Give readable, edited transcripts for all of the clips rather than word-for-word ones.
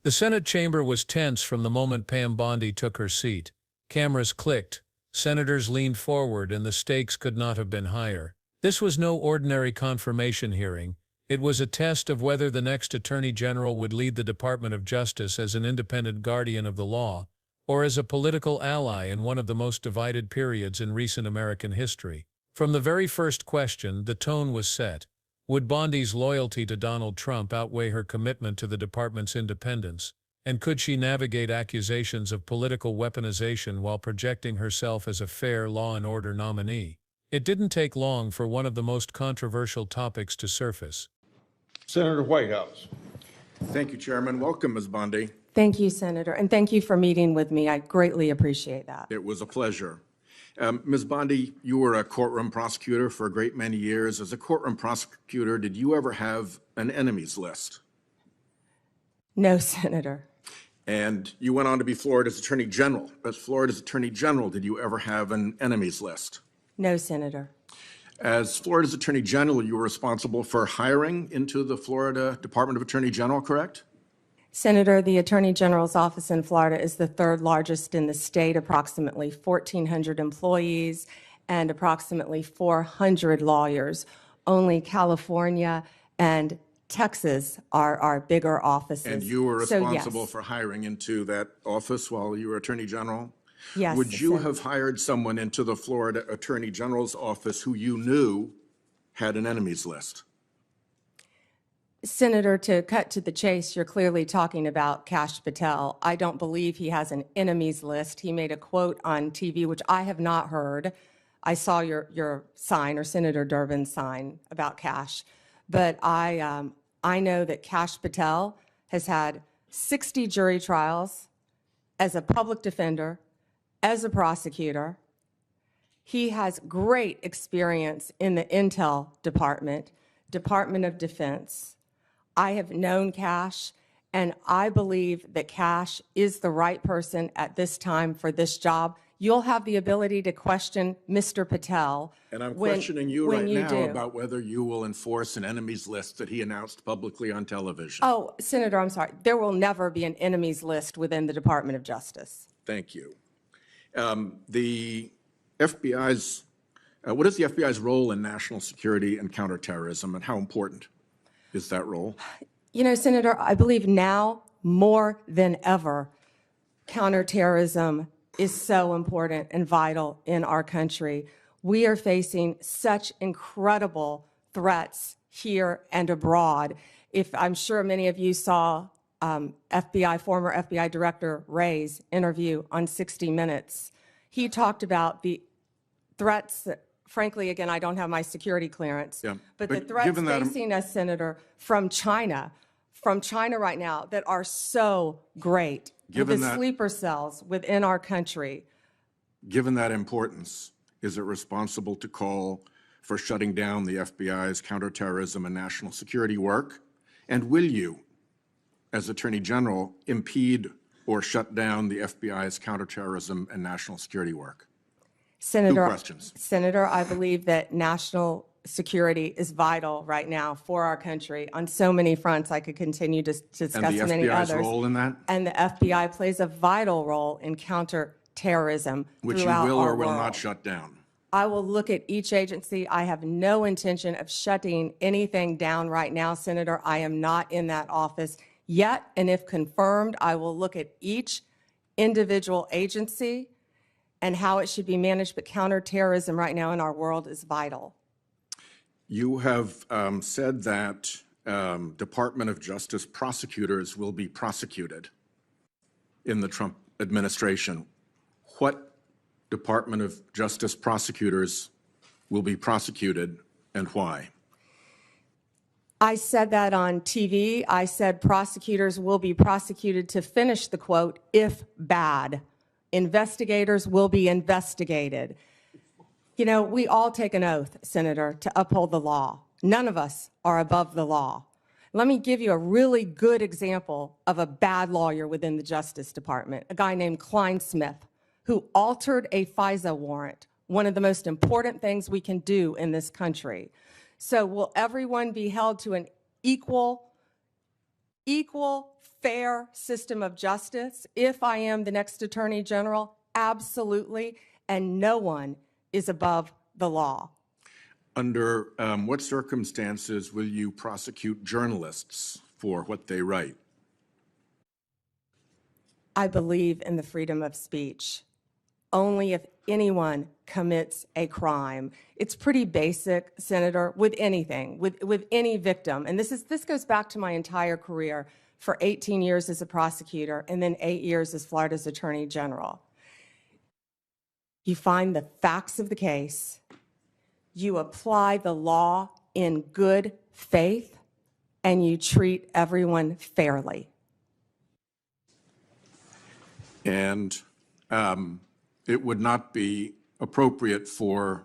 The Senate chamber was tense from the moment Pam Bondi took her seat. Cameras clicked, senators leaned forward, and the stakes could not have been higher. This was no ordinary confirmation hearing. It was a test of whether the next Attorney General would lead the Department of Justice as an independent guardian of the law, or as a political ally in one of the most divided periods in recent American history. From the very first question, the tone was set. Would Bondi's loyalty to Donald Trump outweigh her commitment to the department's independence? And could she navigate accusations of political weaponization while projecting herself as a fair law and order nominee? It didn't take long for one of the most controversial topics to surface. Senator Whitehouse. Thank you, Chairman. Welcome, Ms. Bondi. Thank you, Senator, and thank you for meeting with me. I greatly appreciate that. It was a pleasure. Ms. Bondi, you were a courtroom prosecutor for a great many years. As a courtroom prosecutor, did you ever have an enemies list? No, Senator. And you went on to be Florida's Attorney General. As Florida's Attorney General, did you ever have an enemies list? No, Senator. As Florida's Attorney General, you were responsible for hiring into the Florida Department of Attorney General, correct? Senator, the Attorney General's office in Florida is the third largest in the state, approximately 1,400 employees and approximately 400 lawyers. Only California and Texas are our bigger offices. And you were responsible yes. for hiring into that office while you were Attorney General? Yes. Would you Senator. have hired someone into the Florida Attorney General's office who you knew had an enemies list? Senator, to cut to the chase, you're clearly talking about Kash Patel. I don't believe he has an enemies list. He made a quote on TV, which I have not heard. I saw your sign, or Senator Durbin's sign, about Kash. But I know that Kash Patel has had 60 jury trials as a public defender, as a prosecutor. He has great experience in the Intel Department, Department of Defense. I have known Kash, and I believe that Kash is the right person at this time for this job. You'll have the ability to question Mr. Patel. And I'm questioning you right now do. about whether you will enforce an enemies list that he announced publicly on television. Oh, Senator, I'm sorry. There will never be an enemies list within the Department of Justice. Thank you. The FBI's, what is the FBI's role in national security and counterterrorism, and how important is that role? You know, Senator, I believe now more than ever, counterterrorism is so important and vital in our country. We are facing such incredible threats here and abroad. I'm sure many of you saw former FBI Director Wray's interview on 60 Minutes. He talked about the threats that, frankly, again, I don't have my security clearance, but the threats facing us, Senator, from China right now that are so great, the sleeper cells within our country. Given that importance, is it responsible to call for shutting down the FBI's counterterrorism and national security work? And will you, as Attorney General, impede or shut down the FBI's counterterrorism and national security work? Senator, Two questions. Senator, I believe that national security is vital right now for our country on so many fronts. I could continue to discuss many others. And the FBI's role in that? And the FBI plays a vital role in counterterrorism which you throughout will our or will world. not shut down. I will look at each agency. I have no intention of shutting anything down right now, Senator. I am not in that office yet, and if confirmed, I will look at each individual agency and how it should be managed, but counterterrorism right now in our world is vital. You have said that Department of Justice prosecutors will be prosecuted in the Trump administration. What Department of Justice prosecutors will be prosecuted and why? I said that on TV. I said prosecutors will be prosecuted, to finish the quote, if bad. Investigators will be investigated. You know, we all take an oath, Senator, to uphold the law. None of us are above the law. Let me give you a really good example of a bad lawyer within the Justice Department, a guy named Klein Smith, who altered a FISA warrant, one of the most important things we can do in this country. So will everyone be held to an equal equal, fair system of justice? If I am the next Attorney General, absolutely, and no one is above the law. Under what circumstances will you prosecute journalists for what they write? I believe in the freedom of speech. Only if anyone commits a crime. It's pretty basic, Senator, with anything, with any victim. And this goes back to my entire career for 18 years as a prosecutor and then 8 years as Florida's Attorney General. You find the facts of the case, you apply the law in good faith, and you treat everyone fairly. And it would not be appropriate for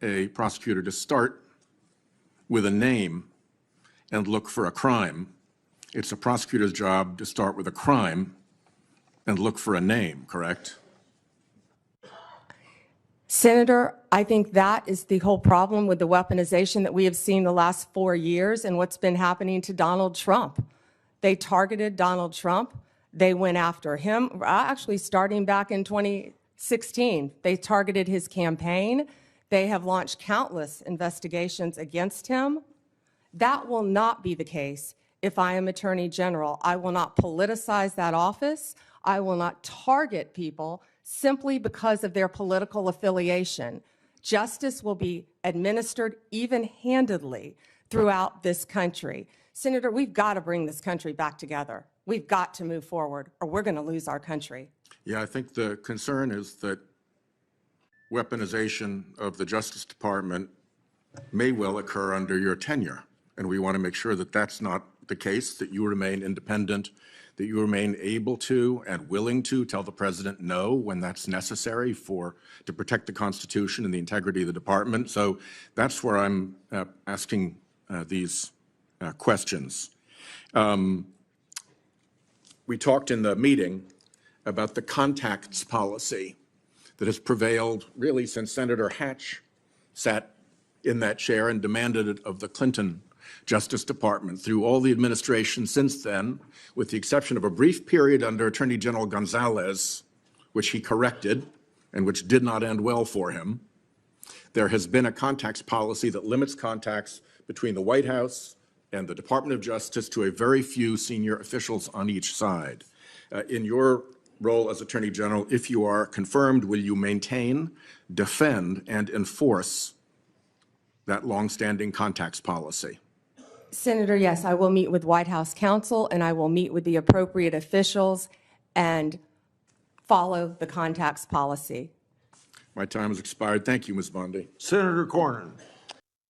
a prosecutor to start with a name and look for a crime. It's a prosecutor's job to start with a crime and look for a name, correct? Senator, I think that is the whole problem with the weaponization that we have seen the last 4 years and what's been happening to Donald Trump. They targeted Donald Trump. They went after him, actually starting back in 2016. They targeted his campaign. They have launched countless investigations against him. That will not be the case if I am Attorney General. I will not politicize that office. I will not target people simply because of their political affiliation. Justice will be administered even-handedly throughout this country. Senator, we've got to bring this country back together. We've got to move forward, or we're going to lose our country. Yeah, I think the concern is that weaponization of the Justice Department may well occur under your tenure. And we want to make sure that that's not the case, that you remain independent, that you remain able to and willing to tell the president no when that's necessary to protect the Constitution and the integrity of the department. So that's where I'm asking these questions. We talked in the meeting about the contacts policy that has prevailed really since Senator Hatch sat in that chair and demanded it of the Clinton Justice Department through all the administration since then, with the exception of a brief period under Attorney General Gonzalez, which he corrected and which did not end well for him. There has been a contacts policy that limits contacts between the White House and the Department of Justice to a very few senior officials on each side. In your role as Attorney General, if you are confirmed, will you maintain, defend, and enforce that longstanding contacts policy? Senator, yes, I will meet with White House counsel and I will meet with the appropriate officials and follow the contacts policy. My time has expired. Thank you, Ms. Bondi. Senator Cornyn.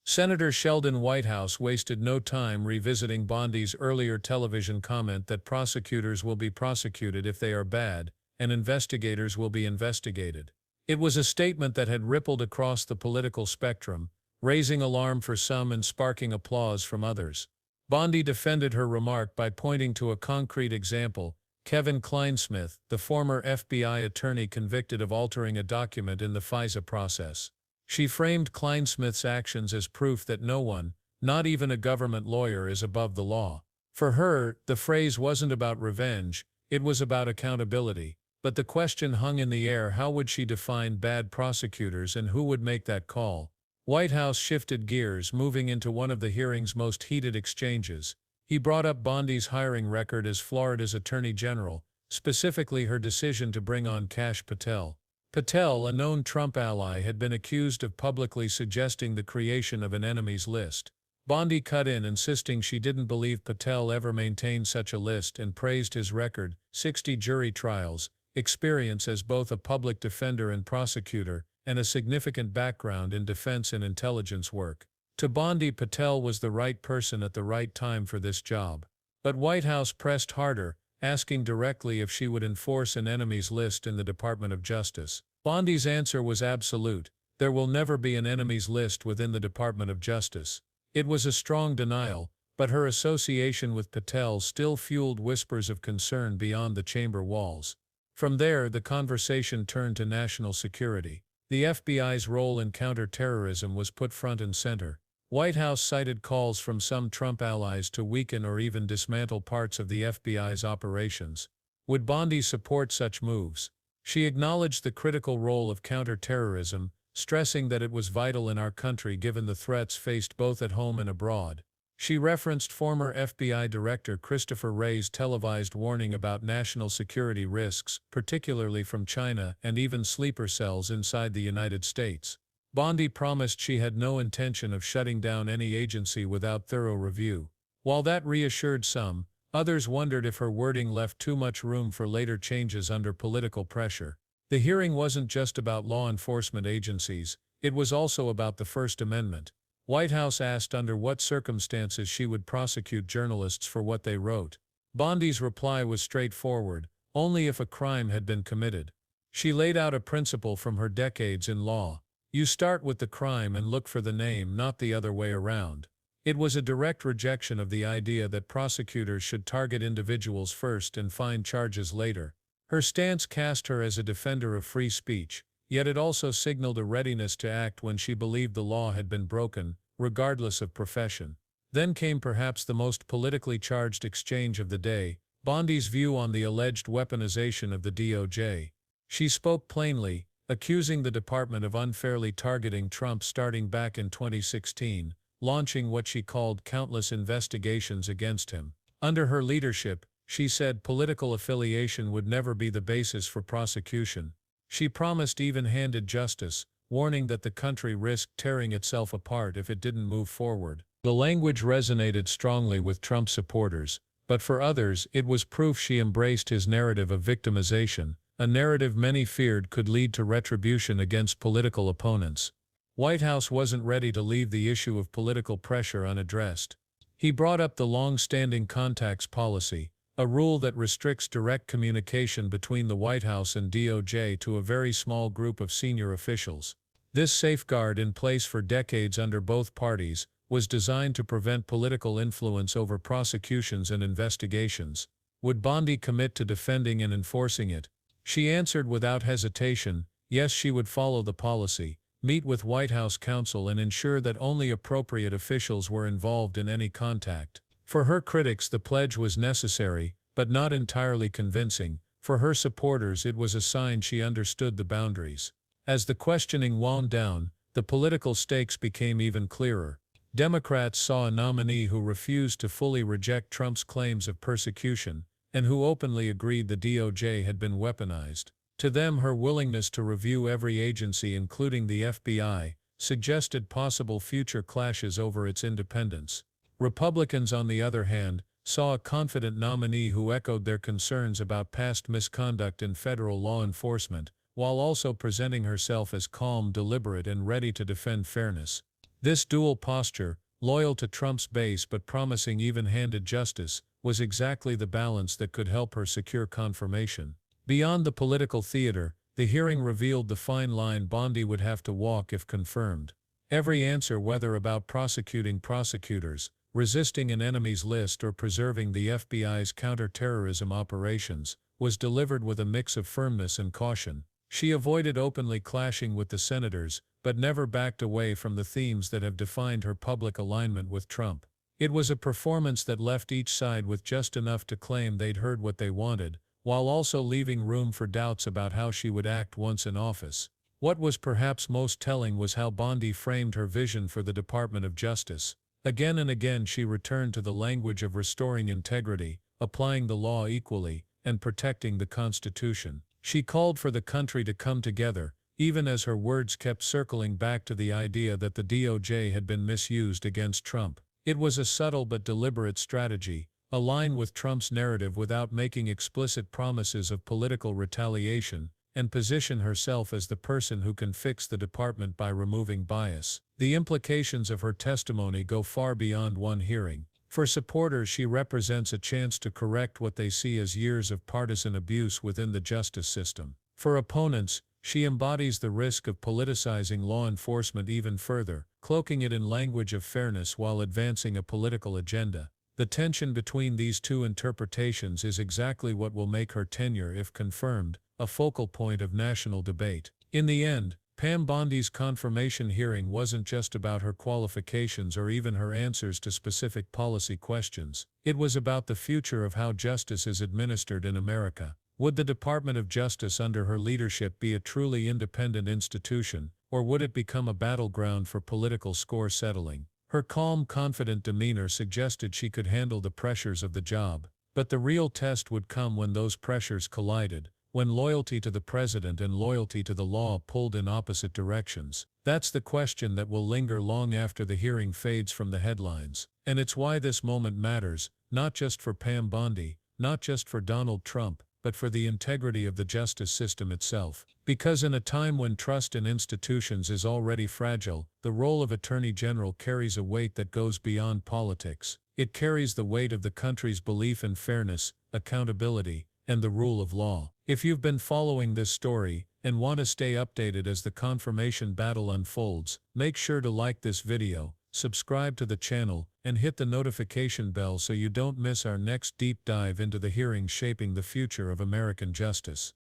Senator Sheldon Whitehouse wasted no time revisiting Bondi's earlier television comment that prosecutors will be prosecuted if they are bad, and investigators will be investigated. It was a statement that had rippled across the political spectrum, raising alarm for some and sparking applause from others. Bondi defended her remark by pointing to a concrete example: Kevin Clinesmith, the former FBI attorney convicted of altering a document in the FISA process. She framed Clinesmith's actions as proof that no one, not even a government lawyer, is above the law. For her, the phrase wasn't about revenge, it was about accountability. But the question hung in the air: how would she define bad prosecutors and who would make that call? Whitehouse shifted gears, moving into one of the hearing's most heated exchanges. He brought up Bondi's hiring record as Florida's Attorney General, specifically her decision to bring on Kash Patel. Patel, a known Trump ally, had been accused of publicly suggesting the creation of an enemies list. Bondi cut in, insisting she didn't believe Patel ever maintained such a list, and praised his record, 60 jury trials, experience as both a public defender and prosecutor, and a significant background in defense and intelligence work. To Bondi, Patel was the right person at the right time for this job. But Whitehouse pressed harder, asking directly if she would enforce an enemies list in the Department of Justice. Bondi's answer was absolute: there will never be an enemies list within the Department of Justice. It was a strong denial, but her association with Patel still fueled whispers of concern beyond the chamber walls. From there, the conversation turned to national security. The FBI's role in counter-terrorism was put front and center. Whitehouse cited calls from some Trump allies to weaken or even dismantle parts of the FBI's operations. Would Bondi support such moves? She acknowledged the critical role of counterterrorism, stressing that it was vital in our country given the threats faced both at home and abroad. She referenced former FBI Director Christopher Wray's televised warning about national security risks, particularly from China and even sleeper cells inside the United States. Bondi promised she had no intention of shutting down any agency without thorough review. While that reassured some, others wondered if her wording left too much room for later changes under political pressure. The hearing wasn't just about law enforcement agencies, it was also about the First Amendment. Whitehouse asked under what circumstances she would prosecute journalists for what they wrote. Bondi's reply was straightforward: only if a crime had been committed. She laid out a principle from her decades in law. You start with the crime and look for the name, not the other way around. It was a direct rejection of the idea that prosecutors should target individuals first and find charges later. Her stance cast her as a defender of free speech, yet it also signaled a readiness to act when she believed the law had been broken, regardless of profession. Then came perhaps the most politically charged exchange of the day, Bondi's view on the alleged weaponization of the DOJ. She spoke plainly, accusing the department of unfairly targeting Trump starting back in 2016, launching what she called countless investigations against him. Under her leadership, she said political affiliation would never be the basis for prosecution. She promised even-handed justice, warning that the country risked tearing itself apart if it didn't move forward. The language resonated strongly with Trump supporters, but for others it was proof she embraced his narrative of victimization, a narrative many feared could lead to retribution against political opponents. Whitehouse wasn't ready to leave the issue of political pressure unaddressed. He brought up the long-standing contacts policy, a rule that restricts direct communication between the White House and DOJ to a very small group of senior officials. This safeguard, in place for decades under both parties, was designed to prevent political influence over prosecutions and investigations. Would Bondi commit to defending and enforcing it? She answered without hesitation, yes, she would follow the policy, meet with White House counsel and ensure that only appropriate officials were involved in any contact. For her critics, the pledge was necessary, but not entirely convincing. For her supporters, it was a sign she understood the boundaries. As the questioning wound down, the political stakes became even clearer. Democrats saw a nominee who refused to fully reject Trump's claims of persecution, and who openly agreed the DOJ had been weaponized. To them, her willingness to review every agency, including the FBI, suggested possible future clashes over its independence. Republicans, on the other hand, saw a confident nominee who echoed their concerns about past misconduct in federal law enforcement, while also presenting herself as calm, deliberate, and ready to defend fairness. This dual posture, loyal to Trump's base but promising even-handed justice, was exactly the balance that could help her secure confirmation. Beyond the political theater, the hearing revealed the fine line Bondi would have to walk if confirmed. Every answer, whether about prosecuting prosecutors, resisting an enemies list, or preserving the FBI's counterterrorism operations, was delivered with a mix of firmness and caution. She avoided openly clashing with the senators, but never backed away from the themes that have defined her public alignment with Trump. It was a performance that left each side with just enough to claim they'd heard what they wanted, while also leaving room for doubts about how she would act once in office. What was perhaps most telling was how Bondi framed her vision for the Department of Justice. Again and again she returned to the language of restoring integrity, applying the law equally, and protecting the Constitution. She called for the country to come together, even as her words kept circling back to the idea that the DOJ had been misused against Trump. It was a subtle but deliberate strategy, align with Trump's narrative without making explicit promises of political retaliation, and position herself as the person who can fix the department by removing bias. The implications of her testimony go far beyond one hearing. For supporters, she represents a chance to correct what they see as years of partisan abuse within the justice system. For opponents, she embodies the risk of politicizing law enforcement even further, cloaking it in language of fairness while advancing a political agenda. The tension between these two interpretations is exactly what will make her tenure, if confirmed, a focal point of national debate. In the end, Pam Bondi's confirmation hearing wasn't just about her qualifications or even her answers to specific policy questions. It was about the future of how justice is administered in America. Would the Department of Justice under her leadership be a truly independent institution, or would it become a battleground for political score settling? Her calm, confident demeanor suggested she could handle the pressures of the job. But the real test would come when those pressures collided, when loyalty to the president and loyalty to the law pulled in opposite directions. That's the question that will linger long after the hearing fades from the headlines. And it's why this moment matters, not just for Pam Bondi, not just for Donald Trump, but for the integrity of the justice system itself. Because in a time when trust in institutions is already fragile, the role of Attorney General carries a weight that goes beyond politics. It carries the weight of the country's belief in fairness, accountability, and the rule of law. If you've been following this story and want to stay updated as the confirmation battle unfolds, make sure to like this video, subscribe to the channel, and hit the notification bell so you don't miss our next deep dive into the hearings shaping the future of American justice.